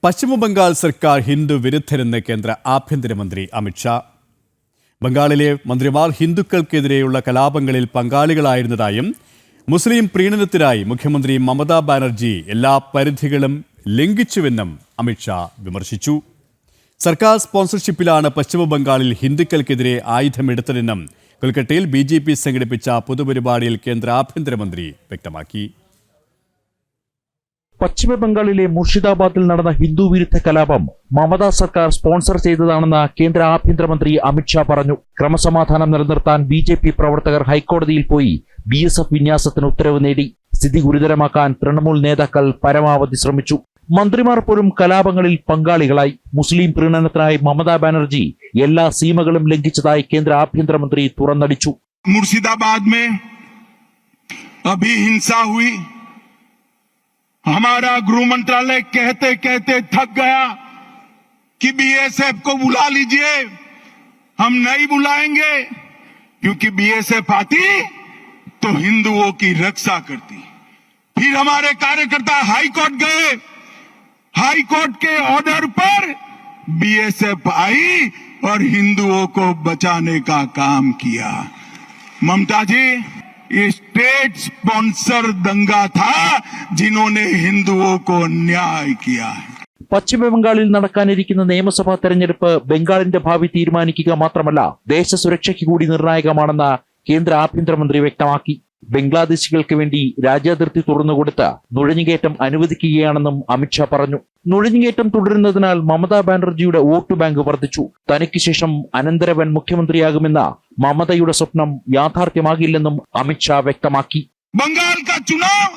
പശ്ചിമബംഗാൾ സർക്കാർ ഹിന്ദു വിരുദ്ധരെന്ന് കേന്ദ്ര ആഭ്യന്തരമന്ത്രി അമിത്ഷാ. ബംഗാളിലെ മന്ത്രിമാർ ഹിന്ദുക്കൾക്കെതിരെയുള്ള കലാപങ്ങളിൽ പങ്കാളികളായിരുന്നതായും മുസ്ലിം പ്രീണനത്തിനായി മുഖ്യമന്ത്രി മമതാ ബാനർജി എല്ലാ പരിധികളും ലംഘിച്ചുവെന്നും അമിത്ഷാ വിമർശിച്ചു. സർക്കാർ സ്പോൺസർഷിപ്പിലാണ് പശ്ചിമബംഗാളിൽ ഹിന്ദുക്കൾക്കെതിരെ ആയുധമെടുത്തതെന്നും കൊൽക്കത്തയിൽ BJP സംഘടിപ്പിച്ച പൊതുപരിപാടിയിൽ കേന്ദ്ര ആഭ്യന്തരമന്ത്രി വ്യക്തമാക്കി. പശ്ചിമബംഗാളിലെ മുർഷിദാബാദിൽ നടന്ന ഹിന്ദു വിരുദ്ധ കലാപം മമതാ സർക്കാർ സ്പോൺസർ ചെയ്തതാണെന്ന് കേന്ദ്ര ആഭ്യന്തരമന്ത്രി അമിത്ഷാ പറഞ്ഞു. ക്രമസമാധാനം നിലനിർത്താൻ BJP പ്രവർത്തകർ ഹൈക്കോടതിയിൽ പോയി BSF വിന്യാസത്തിന് ഉത്തരവ് നേടി. സ്ഥിതി ഗുരുതരമാക്കാൻ തൃണമൂൽ നേതാക്കൾ പരമാവധി ശ്രമിച്ചു. മന്ത്രിമാർ പോലും കലാപങ്ങളിൽ പങ്കാളികളായി. മുസ്ലിം പ്രീണനത്തിനായി മമതാ ബാനർജി എല്ലാ സീമകളും ലംഘിച്ചതായി കേന്ദ്ര ആഭ്യന്തരമന്ത്രി തുറന്നടിച്ചു. मुर्शिदाबाद में अभी हिंसा हुई. हमारा गृह मंत्रालय कहते कहते थक गया कि BSF को बुला लीजिए. हम नहीं बुलाएंगे क्योंकि BSF आती तो हिंदुओं की रक्षा करती. फिर हमारे कार्यकर्ता हाई कोर्ट गए. हाई कोर्ट के ऑर्डर पर BSF आई और हिंदुओं को बचाने का काम किया. ममता जी, ये स्टेट स्पॉन्सर दंगा था जिन्होंने हिंदुओं को न्याय किया है. പശ്ചിമബംഗാളിൽ നടക്കാനിരിക്കുന്ന നിയമസഭാ തെരഞ്ഞെടുപ്പ് ബംഗാളിന്റെ ഭാവി തീരുമാനിക്കുക മാത്രമല്ല, ദേശസുരക്ഷയ്ക്ക് കൂടി നിർണായകമാണെന്ന് കേന്ദ്ര ആഭ്യന്തരമന്ത്രി വ്യക്തമാക്കി. ബംഗ്ലാദേശികൾക്ക് വേണ്ടി രാജ്യാതിർത്തി തുറന്നുകൊടുത്ത് നുഴഞ്ഞുകയറ്റം അനുവദിക്കുകയാണെന്നും അമിത്ഷാ പറഞ്ഞു. നുഴഞ്ഞുകയറ്റം തുടരുന്നതിനാൽ മമതാ ബാനർജിയുടെ വോട്ട് ബാങ്ക് വർദ്ധിച്ചു. തനിക്ക് ശേഷം അനന്തരവൻ മുഖ്യമന്ത്രിയാകുമെന്ന മമതയുടെ സ്വപ്നം യാഥാർത്ഥ്യമാകില്ലെന്നും അമിത്ഷാ വ്യക്തമാക്കി. बंगाल का चुनाव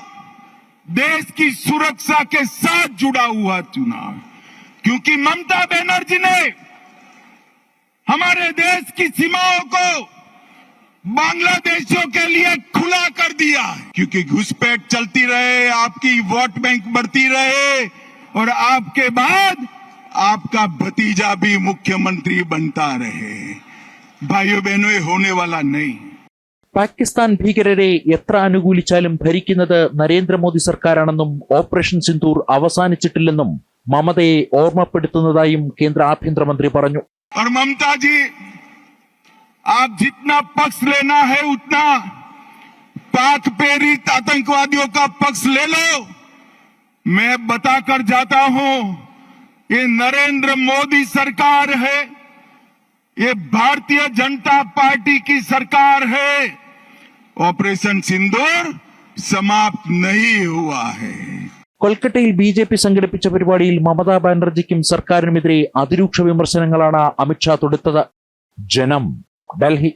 देश की सुरक्षा के साथ जुड़ा हुआ चुनाव, क्योंकि ममता बनर्जी ने हमारे देश की सीमाओं को बांग्लादेशियों के लिए खुला कर दिया. क्योंकि घुसपैठ चलती रहे, आपकी वोट बैंक बढ़ती रहे और आपके बाद आपका भतीजा भी मुख्यमंत्री बनता रहे. भाइयों बहनों, ये होने वाला नहीं. പാകിസ്ഥാൻ ഭീകരരെ എത്ര അനുകൂലിച്ചാലും ഭരിക്കുന്നത് നരേന്ദ്രമോദി സർക്കാരാണെന്നും ഓപ്പറേഷൻ സിന്ദൂർ അവസാനിച്ചിട്ടില്ലെന്നും മമതയെ ഓർമ്മപ്പെടുത്തുന്നതായും കേന്ദ്ര ആഭ്യന്തരമന്ത്രി പറഞ്ഞു. और ममता जी, आप जितना पक्ष लेना है उतना पाक प्रेरित आतंकवादियों का पक्ष ले लो. मैं बताकर जाता हूं, ये नरेंद्र मोदी सरकार है, ये भारतीय जनता पार्टी की सरकार है. ऑपरेशन सिंदूर समाप्त नहीं हुआ है. കൊൽക്കത്തയിൽ BJP സംഘടിപ്പിച്ച പരിപാടിയിൽ മമതാ ബാനർജിക്കും സർക്കാരിനുമെതിരെ അതിരൂക്ഷ വിമർശനങ്ങളാണ് അമിത്ഷാ തൊടുത്തത്. ജനം, ഡൽഹി.